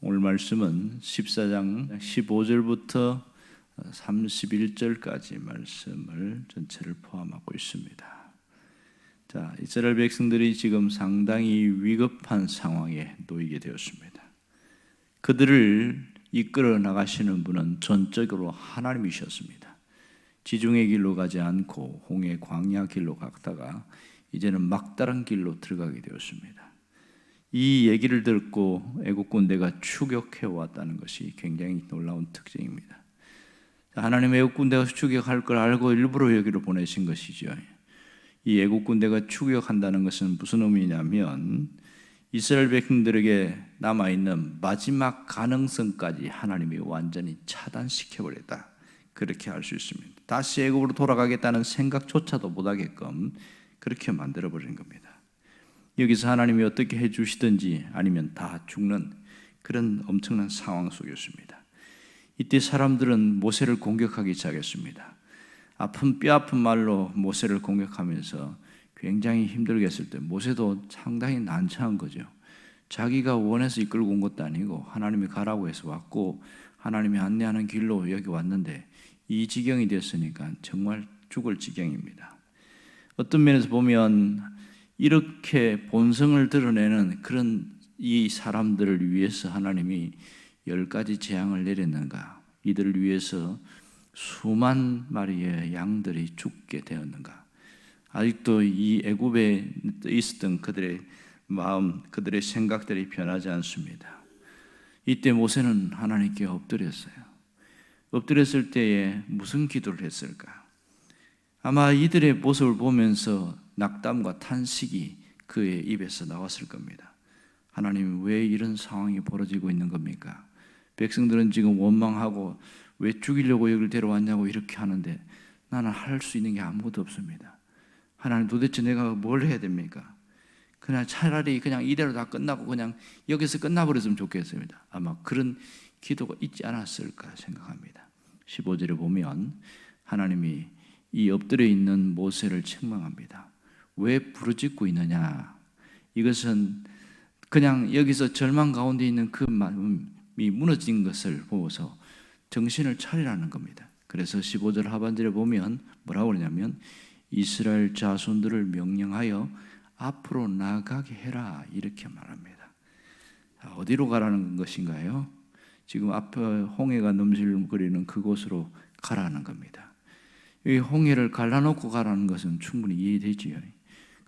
오늘 말씀은 14장 15절부터 31절까지 말씀을 전체를 포함하고 있습니다. 자, 이스라엘 백성들이 지금 상당히 위급한 상황에 놓이게 되었습니다. 그들을 이끌어 나가시는 분은 전적으로 하나님이셨습니다. 지중해 길로 가지 않고 홍해 광야 길로 갔다가 이제는 막다른 길로 들어가게 되었습니다. 이 얘기를 듣고 애국 군대가 추격해 왔다는 것이 굉장히 놀라운 특징입니다. 하나님의 애국 군대가 추격할 걸 알고 일부러 여기로 보내신 것이죠. 이 애국 군대가 추격한다는 것은 무슨 의미냐면 이스라엘 백성들에게 남아있는 마지막 가능성까지 하나님이 완전히 차단시켜버렸다, 그렇게 알 수 있습니다. 다시 애국으로 돌아가겠다는 생각조차도 못하게끔 그렇게 만들어버린 겁니다. 여기서 하나님이 어떻게 해주시든지 아니면 다 죽는 그런 엄청난 상황 속이었습니다. 이때 사람들은 모세를 공격하기 시작했습니다. 뼈 아픈 말로 모세를 공격하면서 굉장히 힘들게 했을 때 모세도 상당히 난처한 거죠. 자기가 원해서 이끌고 온 것도 아니고 하나님이 가라고 해서 왔고 하나님이 안내하는 길로 여기 왔는데 이 지경이 됐으니까 정말 죽을 지경입니다. 어떤 면에서 보면 이렇게 본성을 드러내는 그런 이 사람들을 위해서 하나님이 10가지 재앙을 내렸는가? 이들을 위해서 수만 마리의 양들이 죽게 되었는가? 아직도 이 애굽에 있었던 그들의 마음, 그들의 생각들이 변하지 않습니다. 이때 모세는 하나님께 엎드렸어요. 엎드렸을 때에 무슨 기도를 했을까? 아마 이들의 모습을 보면서 낙담과 탄식이 그의 입에서 나왔을 겁니다. 하나님, 왜 이런 상황이 벌어지고 있는 겁니까? 백성들은 지금 원망하고 왜 죽이려고 여기를 데려왔냐고 이렇게 하는데 나는 할 수 있는 게 아무것도 없습니다. 하나님, 도대체 내가 뭘 해야 됩니까? 그냥 차라리 그냥 이대로 다 끝나고 그냥 여기서 끝나버렸으면 좋겠습니다. 아마 그런 기도가 있지 않았을까 생각합니다. 15절에 보면 하나님이 이 엎드려 있는 모세를 책망합니다. 왜 부르짖고 있느냐? 이것은 그냥 여기서 절망 가운데 있는 그 마음이 무너진 것을 보고서 정신을 차리라는 겁니다. 그래서 15절 하반절에 보면 뭐라고 그러냐면 이스라엘 자손들을 명령하여 앞으로 나가게 해라, 이렇게 말합니다. 어디로 가라는 것인가요? 지금 앞에 홍해가 넘실거리는 그곳으로 가라는 겁니다. 이 홍해를 갈라놓고 가라는 것은 충분히 이해되지요.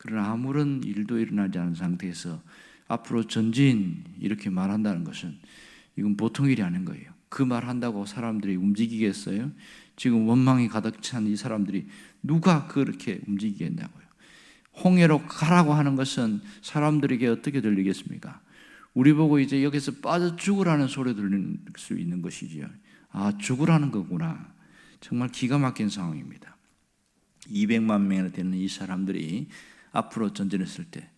그러나 아무런 일도 일어나지 않은 상태에서 앞으로 전진 이렇게 말한다는 것은 이건 보통 일이 아닌 거예요. 그 말한다고 사람들이 움직이겠어요? 지금 원망이 가득 찬 이 사람들이 누가 그렇게 움직이겠냐고요. 홍해로 가라고 하는 것은 사람들에게 어떻게 들리겠습니까? 우리 보고 이제 여기서 빠져 죽으라는 소리 들릴 수 있는 것이지요. 아, 죽으라는 거구나. 정말 기가 막힌 상황입니다. 200만 명이나 되는 이 사람들이 앞으로 전진했을 때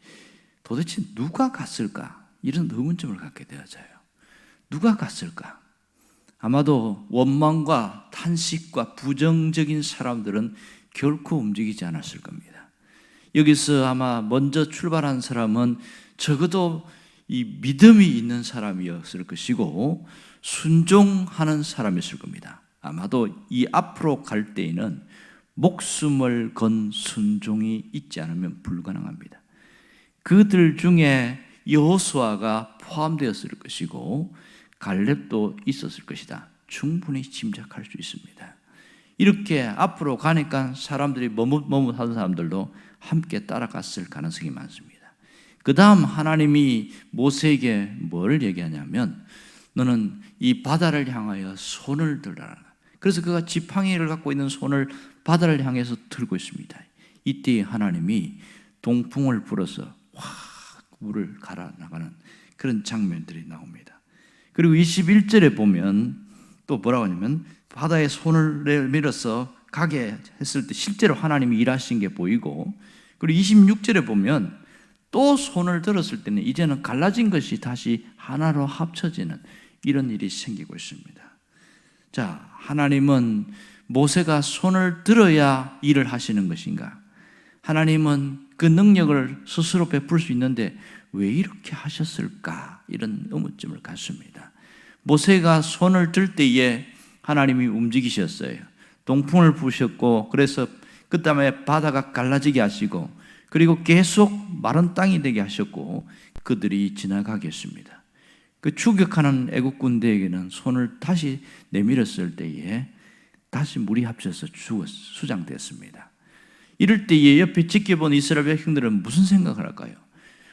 도대체 누가 갔을까? 이런 의문점을 갖게 되어져요. 누가 갔을까? 아마도 원망과 탄식과 부정적인 사람들은 결코 움직이지 않았을 겁니다. 여기서 아마 먼저 출발한 사람은 적어도 이 믿음이 있는 사람이었을 것이고 순종하는 사람이었을 겁니다. 아마도 이 앞으로 갈 때에는 목숨을 건 순종이 있지 않으면 불가능합니다. 그들 중에 여호수아가 포함되었을 것이고 갈렙도 있었을 것이다. 충분히 짐작할 수 있습니다. 이렇게 앞으로 가니까 사람들이 머뭇머뭇하던 사람들도 함께 따라갔을 가능성이 많습니다. 그 다음 하나님이 모세에게 뭘 얘기하냐면 너는 이 바다를 향하여 손을 들어라. 그래서 그가 지팡이를 갖고 있는 손을 바다를 향해서 들고 있습니다. 이때 하나님이 동풍을 불어서 확 물을 갈아 나가는 그런 장면들이 나옵니다. 그리고 21절에 보면 또 뭐라고 하냐면 바다에 손을 밀어서 가게 했을 때 실제로 하나님이 일하신 게 보이고, 그리고 26절에 보면 또 손을 들었을 때는 이제는 갈라진 것이 다시 하나로 합쳐지는 이런 일이 생기고 있습니다. 자, 하나님은 모세가 손을 들어야 일을 하시는 것인가? 하나님은 그 능력을 스스로 베풀 수 있는데 왜 이렇게 하셨을까? 이런 의문점을 갖습니다. 모세가 손을 들 때에 하나님이 움직이셨어요. 동풍을 부으셨고, 그래서 그 다음에 바다가 갈라지게 하시고, 그리고 계속 마른 땅이 되게 하셨고, 그들이 지나가게 했습니다. 그 추격하는 애국 군대에게는 손을 다시 내밀었을 때에 다시 물이 합쳐서 수장됐습니다. 이럴 때에 옆에 지켜본 이스라엘 백성들은 무슨 생각을 할까요?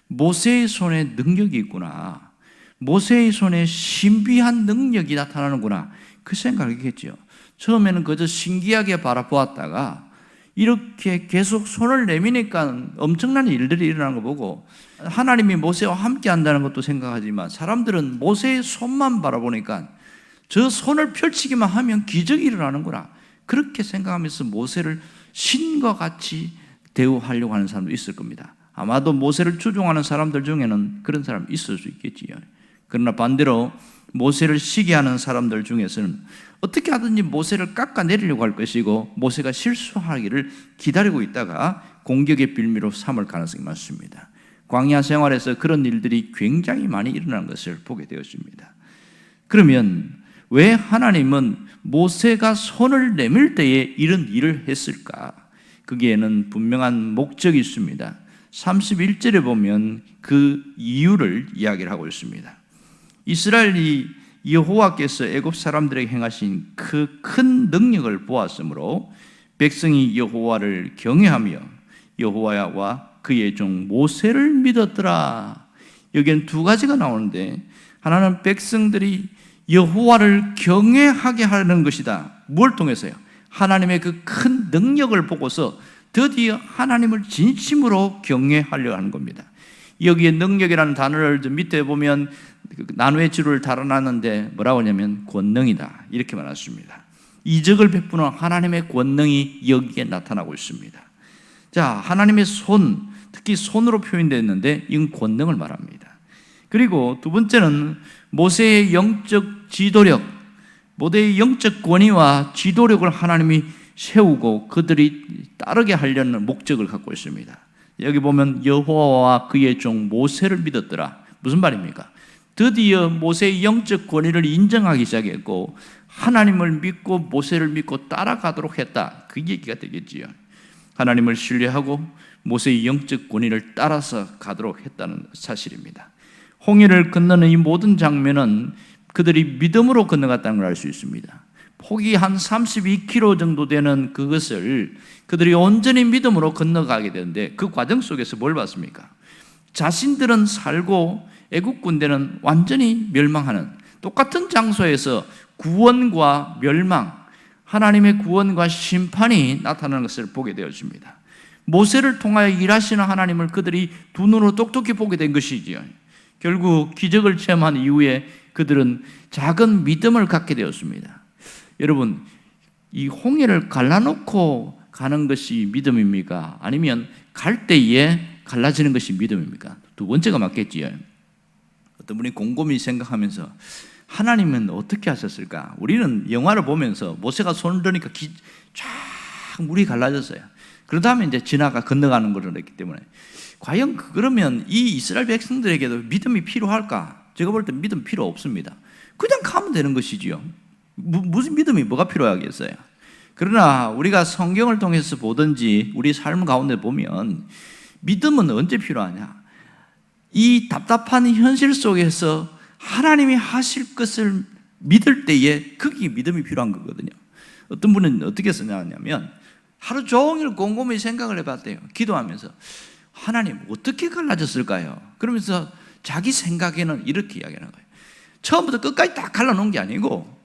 모세의 손에 능력이 있구나, 모세의 손에 신비한 능력이 나타나는구나, 그 생각을 했겠죠. 처음에는 그저 신기하게 바라보았다가 이렇게 계속 손을 내미니까 엄청난 일들이 일어나는 거 보고, 하나님이 모세와 함께 한다는 것도 생각하지만 사람들은 모세의 손만 바라보니까 저 손을 펼치기만 하면 기적이 일어나는구나, 그렇게 생각하면서 모세를 신과 같이 대우하려고 하는 사람도 있을 겁니다. 아마도 모세를 추종하는 사람들 중에는 그런 사람이 있을 수 있겠지요. 그러나 반대로 모세를 시기하는 사람들 중에서는 어떻게 하든지 모세를 깎아내리려고 할 것이고, 모세가 실수하기를 기다리고 있다가 공격의 빌미로 삼을 가능성이 많습니다. 광야 생활에서 그런 일들이 굉장히 많이 일어나는 것을 보게 되었습니다. 그러면 왜 하나님은 모세가 손을 내밀 때에 이런 일을 했을까? 거기에는 분명한 목적이 있습니다. 31절에 보면 그 이유를 이야기를 하고 있습니다. 이스라엘이 여호와께서 애굽 사람들에게 행하신 그 큰 능력을 보았으므로 백성이 여호와를 경외하며 여호와와 그의 종 모세를 믿었더라. 여기엔 두 가지가 나오는데, 하나는 백성들이 여호와를 경외하게 하는 것이다. 뭘 통해서요? 하나님의 그 큰 능력을 보고서 드디어 하나님을 진심으로 경외하려 하는 겁니다. 여기에 능력이라는 단어를 밑에 보면 나누의 지루를 달아놨는데 뭐라고 하냐면 권능이다, 이렇게 말했습니다. 이적을 베푸는 하나님의 권능이 여기에 나타나고 있습니다. 자, 하나님의 손, 특히 손으로 표현됐는데 이건 권능을 말합니다. 그리고 두 번째는 모세의 영적 지도력, 모세의 영적 권위와 지도력을 하나님이 세우고 그들이 따르게 하려는 목적을 갖고 있습니다. 여기 보면 여호와와 그의 종 모세를 믿었더라. 무슨 말입니까? 드디어 모세의 영적 권위를 인정하기 시작했고 하나님을 믿고 모세를 믿고 따라가도록 했다, 그 얘기가 되겠지요. 하나님을 신뢰하고 모세의 영적 권위를 따라서 가도록 했다는 사실입니다. 홍해를 건너는 이 모든 장면은 그들이 믿음으로 건너갔다는 걸 알 수 있습니다. 폭이 한 32km 정도 되는 그것을 그들이 온전히 믿음으로 건너가게 되는데, 그 과정 속에서 뭘 봤습니까? 자신들은 살고 애국 군대는 완전히 멸망하는, 똑같은 장소에서 구원과 멸망, 하나님의 구원과 심판이 나타나는 것을 보게 되었습니다. 모세를 통하여 일하시는 하나님을 그들이 두 눈으로 똑똑히 보게 된 것이지요. 결국 기적을 체험한 이후에 그들은 작은 믿음을 갖게 되었습니다. 여러분, 이 홍해를 갈라놓고 가는 것이 믿음입니까? 아니면 갈 때에 갈라지는 것이 믿음입니까? 두 번째가 맞겠지요. 어떤 분이 곰곰이 생각하면서 하나님은 어떻게 하셨을까? 우리는 영화를 보면서 모세가 손을 드니까 쫙 물이 갈라졌어요. 그런 다음에 이제 지나가 건너가는 것을 했기 때문에, 과연 그러면 이 이스라엘 백성들에게도 믿음이 필요할까? 제가 볼 때 믿음 필요 없습니다. 그냥 가면 되는 것이지요. 무슨 믿음이 뭐가 필요하겠어요? 그러나 우리가 성경을 통해서 보든지 우리 삶 가운데 보면 믿음은 언제 필요하냐? 이 답답한 현실 속에서 하나님이 하실 것을 믿을 때에 거기 믿음이 필요한 거거든요. 어떤 분은 어떻게 쓰냐면 하루 종일 곰곰이 생각을 해봤대요. 기도하면서 하나님 어떻게 갈라졌을까요? 그러면서 자기 생각에는 이렇게 이야기하는 거예요. 처음부터 끝까지 다 갈라놓은 게 아니고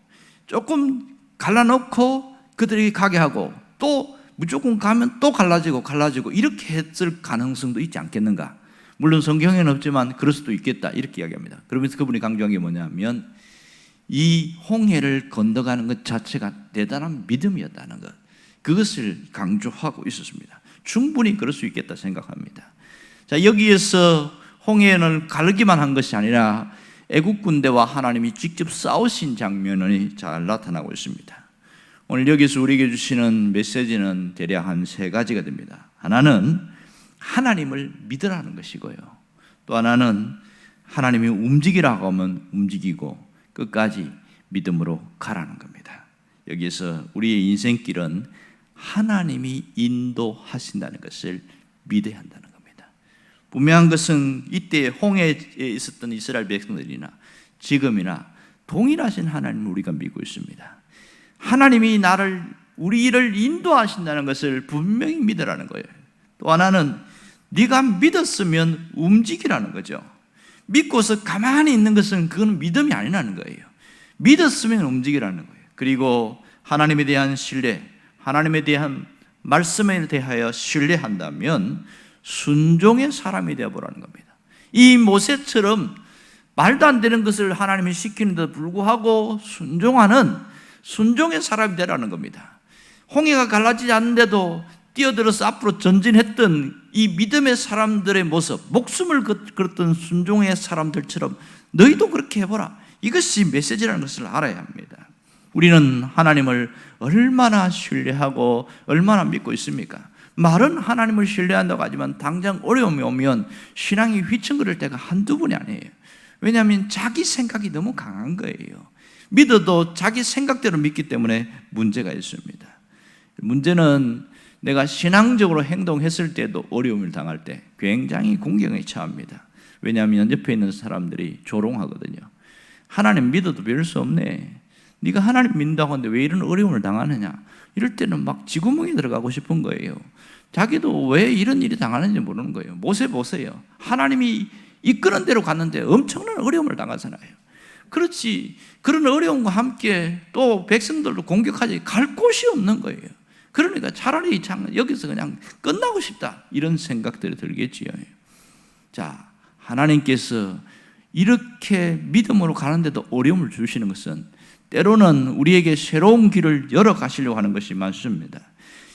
조금 갈라놓고 그들이 가게 하고 또 무조건 가면 또 갈라지고 이렇게 했을 가능성도 있지 않겠는가? 물론 성경에는 없지만 그럴 수도 있겠다, 이렇게 이야기합니다. 그러면서 그분이 강조한 게 뭐냐면 이 홍해를 건너가는 것 자체가 대단한 믿음이었다는 것, 그것을 강조하고 있었습니다. 충분히 그럴 수 있겠다 생각합니다. 자, 여기에서 홍해를 가르기만 한 것이 아니라 애국 군대와 하나님이 직접 싸우신 장면이 잘 나타나고 있습니다. 오늘 여기서 우리에게 주시는 메시지는 대략 한 세 가지가 됩니다. 하나는 하나님을 믿으라는 것이고요. 또 하나는 하나님이 움직이라고 하면 움직이고 끝까지 믿음으로 가라는 겁니다. 여기서 우리의 인생길은 하나님이 인도하신다는 것을 믿어야 한다는 겁니다. 분명한 것은 이때 홍해에 있었던 이스라엘 백성들이나 지금이나 동일하신 하나님을 우리가 믿고 있습니다. 하나님이 우리를 인도하신다는 것을 분명히 믿으라는 거예요. 또 하나는 네가 믿었으면 움직이라는 거죠. 믿고서 가만히 있는 것은 그건 믿음이 아니라는 거예요. 믿었으면 움직이라는 거예요. 그리고 하나님에 대한 신뢰, 하나님에 대한 말씀에 대하여 신뢰한다면 순종의 사람이 되어보라는 겁니다. 이 모세처럼 말도 안 되는 것을 하나님이 시키는데도 불구하고 순종하는 순종의 사람이 되라는 겁니다. 홍해가 갈라지지 않는데도 뛰어들어서 앞으로 전진했던 이 믿음의 사람들의 모습, 목숨을 걸었던 순종의 사람들처럼 너희도 그렇게 해보라. 이것이 메시지라는 것을 알아야 합니다. 우리는 하나님을 얼마나 신뢰하고 얼마나 믿고 있습니까? 말은 하나님을 신뢰한다고 하지만 당장 어려움이 오면 신앙이 휘청거릴 때가 한두 번이 아니에요. 왜냐하면 자기 생각이 너무 강한 거예요. 믿어도 자기 생각대로 믿기 때문에 문제가 있습니다. 문제는 내가 신앙적으로 행동했을 때도 어려움을 당할 때 굉장히 공경에 처합니다. 왜냐하면 옆에 있는 사람들이 조롱하거든요. 하나님 믿어도 별 수 없네. 네가 하나님 믿는다고 하는데 왜 이런 어려움을 당하느냐. 이럴 때는 막 지구멍에 들어가고 싶은 거예요. 자기도 왜 이런 일이 당하는지 모르는 거예요. 모세 보세요. 하나님이 이끄는 대로 갔는데 엄청난 어려움을 당하잖아요. 그렇지, 그런 어려움과 함께 또 백성들도 공격하지 갈 곳이 없는 거예요. 그러니까 차라리 여기서 그냥 끝나고 싶다 이런 생각들이 들겠지요. 자, 하나님께서 이렇게 믿음으로 가는데도 어려움을 주시는 것은 때로는 우리에게 새로운 길을 열어 가시려고 하는 것이 많습니다.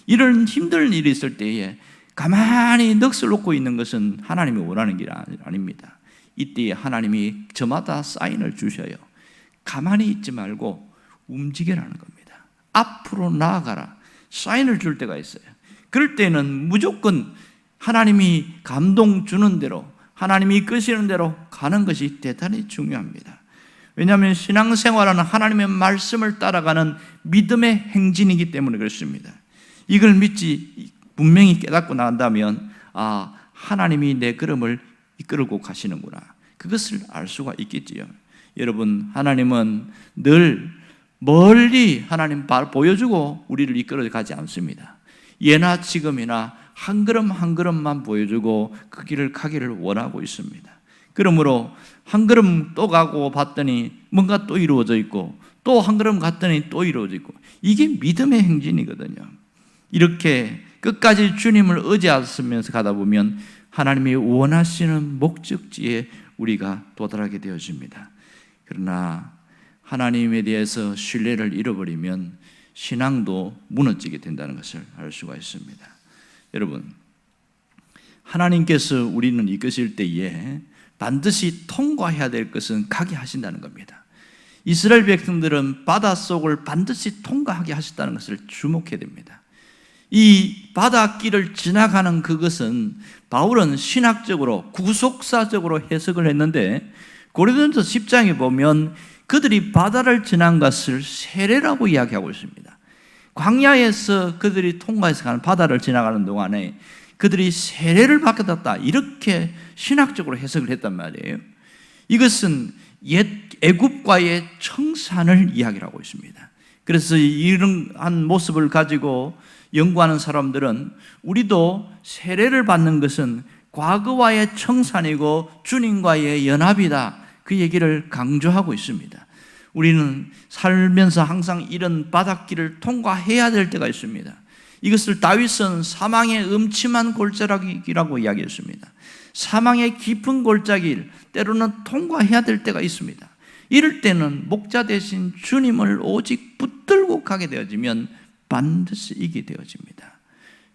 이런 힘든 일이 있을 때에 가만히 넋을 놓고 있는 것은 하나님이 원하는 길이 아닙니다. 이때에 하나님이 저마다 사인을 주셔요. 가만히 있지 말고 움직여라는 겁니다. 앞으로 나아가라. 사인을 줄 때가 있어요. 그럴 때는 무조건 하나님이 감동 주는 대로, 하나님이 이끄시는 대로 가는 것이 대단히 중요합니다. 왜냐하면 신앙생활은 하나님의 말씀을 따라가는 믿음의 행진이기 때문에 그렇습니다. 이걸 믿지 분명히 깨닫고 난다면 하나님이 내 걸음을 이끌고 가시는구나. 그것을 알 수가 있겠지요. 여러분, 하나님은 늘 멀리 하나님 보여주고 우리를 이끌어 가지 않습니다. 예나 지금이나 한 걸음 한 걸음만 보여주고 그 길을 가기를 원하고 있습니다. 그러므로 한 걸음 또 가고 봤더니 뭔가 또 이루어져 있고 또 한 걸음 갔더니 또 이루어져 있고 이게 믿음의 행진이거든요. 이렇게 끝까지 주님을 의지하면서 가다 보면 하나님이 원하시는 목적지에 우리가 도달하게 되어집니다. 그러나 하나님에 대해서 신뢰를 잃어버리면 신앙도 무너지게 된다는 것을 알 수가 있습니다. 여러분, 하나님께서 우리는 이끄실 때에 반드시 통과해야 될 것은 가게 하신다는 겁니다. 이스라엘 백성들은 바닷속을 반드시 통과하게 하셨다는 것을 주목해야 됩니다. 이 바닷길을 지나가는 그것은 바울은 신학적으로 구속사적으로 해석을 했는데 고린도전서 10장에 보면 그들이 바다를 지난 것을 세례라고 이야기하고 있습니다. 광야에서 그들이 통과해서 가는 바다를 지나가는 동안에 그들이 세례를 받게 됐다 이렇게 신학적으로 해석을 했단 말이에요. 이것은 옛 애굽과의 청산을 이야기하고 있습니다. 그래서 이러한 모습을 가지고 연구하는 사람들은 우리도 세례를 받는 것은 과거와의 청산이고 주님과의 연합이다 그 얘기를 강조하고 있습니다. 우리는 살면서 항상 이런 바닷길을 통과해야 될 때가 있습니다. 이것을 다윗은 사망의 음침한 골짜기라고 이야기했습니다. 사망의 깊은 골짜기를 때로는 통과해야 될 때가 있습니다. 이럴 때는 목자 대신 주님을 오직 붙들고 가게 되어지면 반드시 이기게 되어집니다.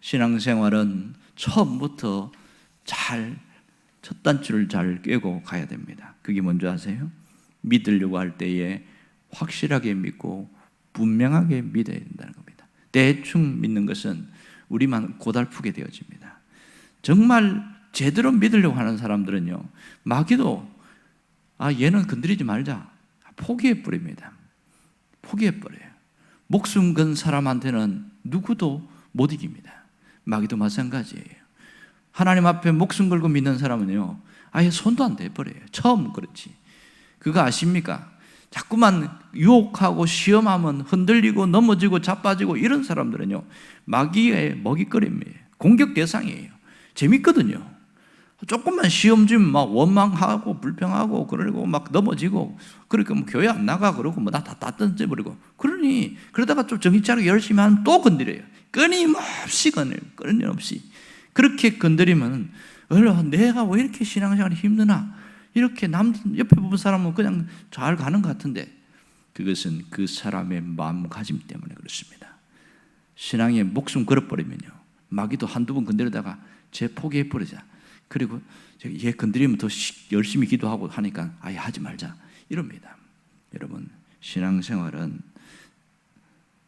신앙생활은 처음부터 첫 단추를 잘 꿰고 가야 됩니다. 그게 뭔지 아세요? 믿으려고 할 때에 확실하게 믿고 분명하게 믿어야 된다는 겁니다. 대충 믿는 것은 우리만 고달프게 되어집니다. 정말 제대로 믿으려고 하는 사람들은요, 마귀도 얘는 건드리지 말자 포기해버립니다. 포기해버려요. 목숨 건 사람한테는 누구도 못 이깁니다. 마귀도 마찬가지예요. 하나님 앞에 목숨 걸고 믿는 사람은요, 아예 손도 안 대버려요. 처음 그렇지. 그거 아십니까? 자꾸만 유혹하고 시험하면 흔들리고 넘어지고 자빠지고 이런 사람들은요, 마귀의 먹잇거리입니다. 공격 대상이에요. 재밌거든요. 조금만 시험 주면 막 원망하고 불평하고 그러고 막 넘어지고, 그러니까 뭐 교회 안 나가 그러고 뭐 다 던져버리고, 그러다가 좀 정신 차리고 열심히 하면 또 건드려요. 끊임없이 끊임없이. 그렇게 건드리면 내가 왜 이렇게 신앙생활이 힘드나, 이렇게 옆에 보는 사람은 그냥 잘 가는 것 같은데, 그것은 그 사람의 마음가짐 때문에 그렇습니다. 신앙에 목숨 걸어버리면요, 마귀도 한두 번 건드리다가 쟤 포기해버리자, 그리고 얘 건드리면 더 열심히 기도하고 하니까 아예 하지 말자 이럽니다. 여러분, 신앙생활은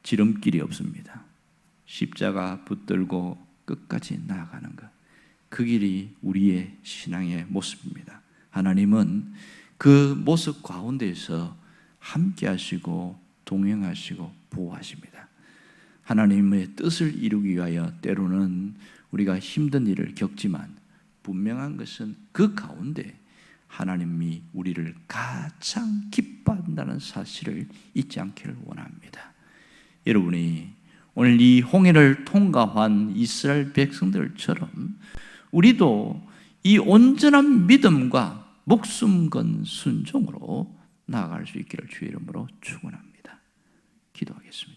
지름길이 없습니다. 십자가 붙들고 끝까지 나아가는 것, 그 길이 우리의 신앙의 모습입니다. 하나님은 그 모습 가운데에서 함께 하시고 동행하시고 보호하십니다. 하나님의 뜻을 이루기 위하여 때로는 우리가 힘든 일을 겪지만, 분명한 것은 그 가운데 하나님이 우리를 가장 기뻐한다는 사실을 잊지 않기를 원합니다. 여러분이 오늘 이 홍해를 통과한 이스라엘 백성들처럼 우리도 이 온전한 믿음과 목숨 건 순종으로 나아갈 수 있기를 주의 이름으로 축원합니다. 기도하겠습니다.